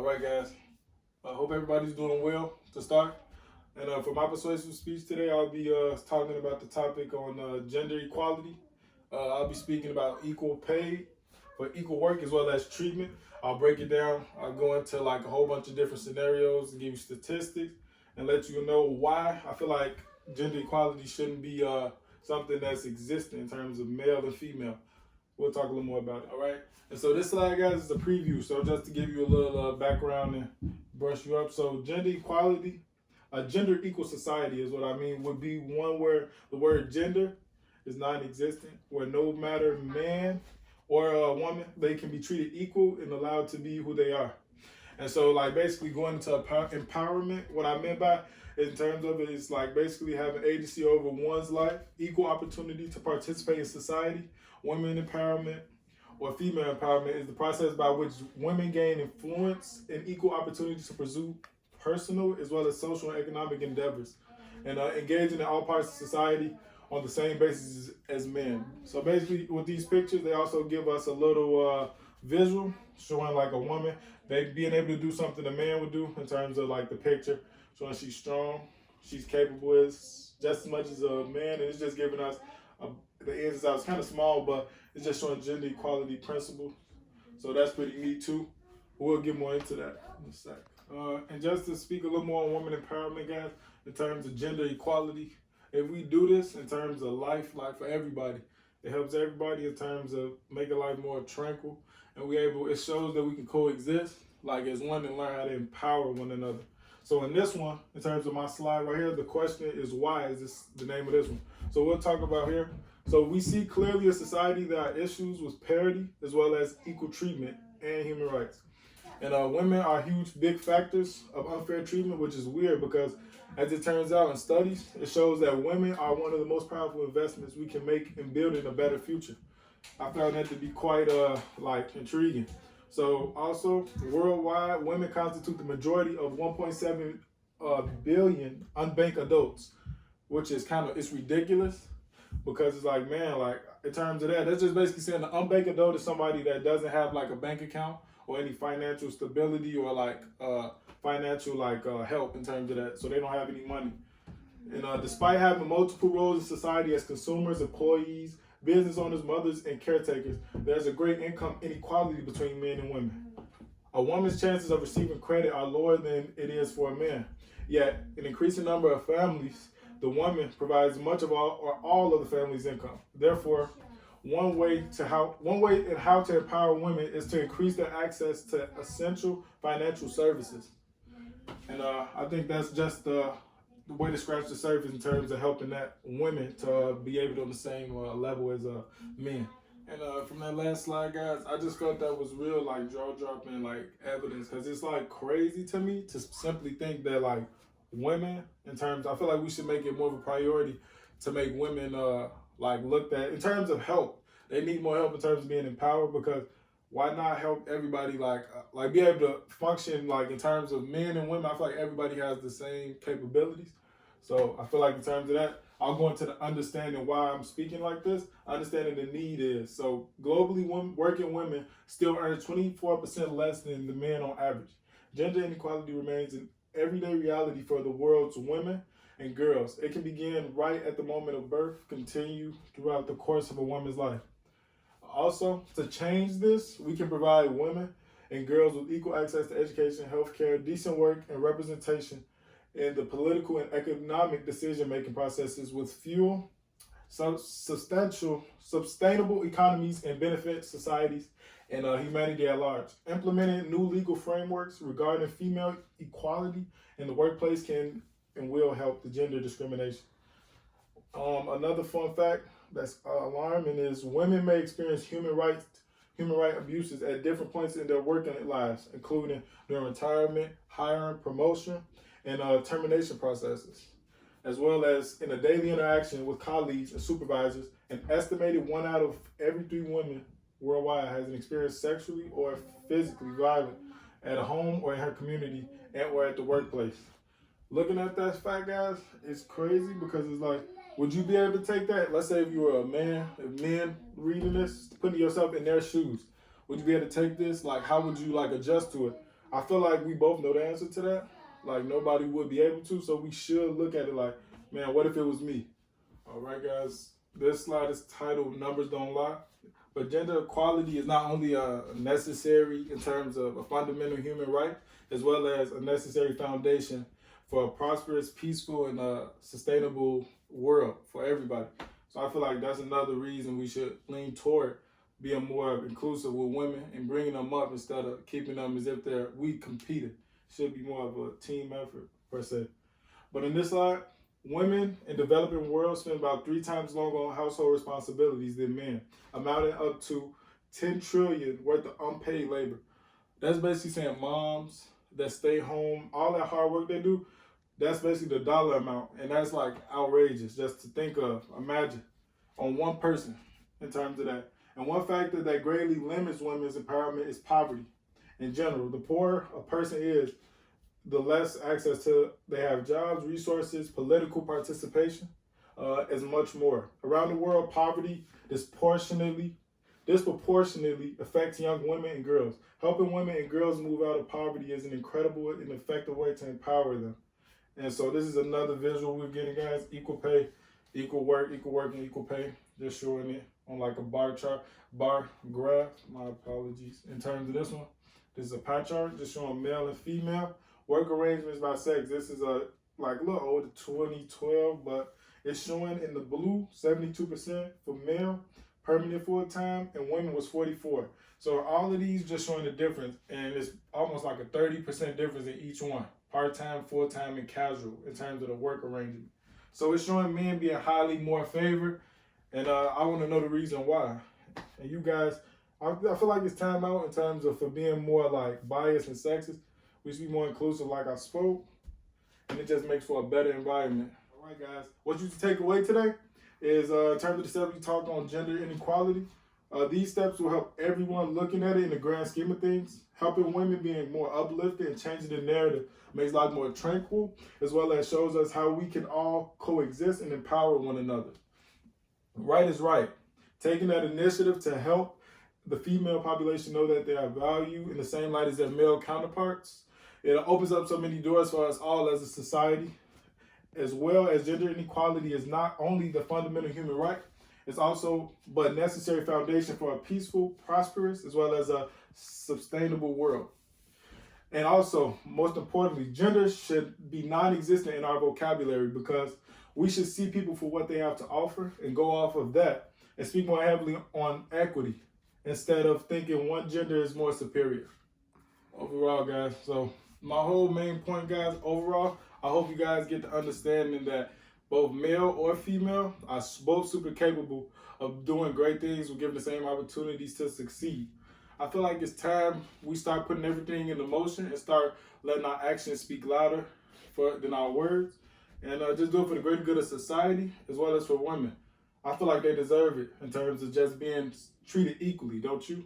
All right, guys. I hope everybody's doing well to start. And for my persuasive speech today, I'll be talking about the topic on gender equality. I'll be speaking about equal pay for equal work as well as treatment. I'll break it down. I'll go into like a whole bunch of different scenarios and give you statistics and let you know why I feel like gender equality shouldn't be something that's existing in terms of male and female. We'll talk a little more about it, all right? And so this slide, guys, is a preview. So just to give you a little background and brush you up. So gender equality, a gender equal society is what I mean, would be one where the word gender is non-existent, where no matter man or a woman, they can be treated equal and allowed to be who they are. And so like basically going into empowerment, what I meant by in terms of it is like basically having agency over one's life, equal opportunity to participate in society. Women empowerment or female empowerment is the process by which women gain influence and equal opportunities to pursue personal as well as social and economic endeavors and engaging in all parts of society on the same basis as men. So basically with these pictures, they also give us a little visual showing like a woman, they being able to do something a man would do in terms of like the picture, showing she's strong, she's capable as just as much as a man, and it's just giving us the ends out. It's kind of small, but it's just showing gender equality principles. So that's pretty neat too. We'll get more into that in a sec. And just to speak a little more on women empowerment, guys, in terms of gender equality, if we do this in terms of life, like for everybody, it helps everybody in terms of making life more tranquil, and it shows that we can coexist, like as one, and learn how to empower one another. So in this one, in terms of my slide right here, the question is why is this the name of this one? So we'll talk about here. So we see clearly a society that are issues with parity as well as equal treatment and human rights. And women are huge, big factors of unfair treatment, which is weird because as it turns out in studies, it shows that women are one of the most powerful investments we can make in building a better future. I found that to be quite intriguing. So also worldwide, women constitute the majority of 1.7 billion unbanked adults, which is it's ridiculous because it's like, man, like in terms of that's just basically saying an unbanked adult is somebody that doesn't have like a bank account or any financial stability or like financial help in terms of that, so they don't have any money. And despite having multiple roles in society as consumers, employees, business owners, mothers, and caretakers, there's a great income inequality between men and women. A woman's chances of receiving credit are lower than it is for a man. Yet, an increasing number of families, the woman provides much of all of the family's income. Therefore, one way in how to empower women is to increase their access to essential financial services. And I think that's just the way to scratch the surface in terms of helping that women to be able to on the same level as men. And from that last slide, guys, I just felt that was real jaw-dropping evidence, because it's crazy to me to simply think that women, in terms, I feel like we should make it more of a priority to make women looked at in terms of help. They need more help in terms of being empowered, because why not help everybody be able to function in terms of men and women? I feel like everybody has the same capabilities. So I feel like in terms of that, I'll go into the understanding why I'm speaking like this. Understanding the need is, so globally, working women still earn 24% less than the men on average. Gender inequality remains an everyday reality for the world's women and girls. It can begin right at the moment of birth, continue throughout the course of a woman's life. Also, to change this, we can provide women and girls with equal access to education, healthcare, decent work, and representation in the political and economic decision-making processes with fuel, sustainable economies, and benefit societies and humanity at large. Implementing new legal frameworks regarding female equality in the workplace can and will help the gender discrimination. Another fun fact that's alarming is women may experience human right abuses at different points in their working lives, including during retirement, hiring, promotion, and termination processes, as well as in a daily interaction with colleagues and supervisors. An estimated 1 out of every 3 women worldwide has an experience sexually or physically violent at a home or in her community or at the workplace. Looking at that fact, guys, it's crazy because it's like, would you be able to take that? Let's say if you were a man, men reading this, putting yourself in their shoes, would you be able to take this? How would you adjust to it? I feel like we both know the answer to that. Like nobody would be able to, so we should look at it like, man, what if it was me? All right, guys. This slide is titled "Numbers Don't Lie." But gender equality is not only necessary in terms of a fundamental human right, as well as a necessary foundation for a prosperous, peaceful, and sustainable world for everybody. So I feel like that's another reason we should lean toward being more inclusive with women and bringing them up instead of keeping them as if they're weak competing. Should be more of a team effort, per se. But in this slide, women in developing worlds spend about 3 times longer on household responsibilities than men, amounting up to 10 trillion worth of unpaid labor. That's basically saying moms that stay home, all that hard work they do, that's basically the dollar amount. And that's like outrageous just to think of, imagine, on one person in terms of that. And one factor that greatly limits women's empowerment is poverty. In general, the poorer a person is, the less access to they have jobs, resources, political participation, as much more. Around the world, poverty disproportionately affects young women and girls. Helping women and girls move out of poverty is an incredible and effective way to empower them. And so this is another visual we're getting, guys. Equal pay, equal work, and equal pay. Just showing it on like a bar graph. My apologies. In terms of this one, this is a pie chart just showing male and female work arrangements by sex. This is a little older, 2012, but it's showing in the blue 72% for male, permanent full time, and women was 44. So all of these just showing the difference, and it's almost like a 30% difference in each one: part-time, full-time, and casual in terms of the work arrangement. So it's showing men being highly more favored, and I want to know the reason why. And you guys, I feel like it's time out in terms of for being more like biased and sexist. We should be more inclusive, like I spoke, and it just makes for a better environment. All right, guys. What you should take away today is in terms of the steps we talked on gender inequality. These steps will help everyone looking at it in the grand scheme of things. Helping women being more uplifted and changing the narrative makes life more tranquil, as well as shows us how we can all coexist and empower one another. Right is right. Taking that initiative to help the female population know that they are valued in the same light as their male counterparts. It opens up so many doors for us all as a society, as well as gender inequality is not only the fundamental human right, it's also but necessary foundation for a peaceful, prosperous, as well as a sustainable world. And also, most importantly, gender should be non-existent in our vocabulary because we should see people for what they have to offer and go off of that and speak more heavily on equity instead of thinking one gender is more superior. Overall, guys, so my whole main point, guys, overall, I hope you guys get the understanding that both male or female are both super capable of doing great things with given the same opportunities to succeed. I feel like it's time we start putting everything into motion and start letting our actions speak louder than our words, and just do it for the greater good of society as well as for women. I feel like they deserve it in terms of just being treated equally, don't you?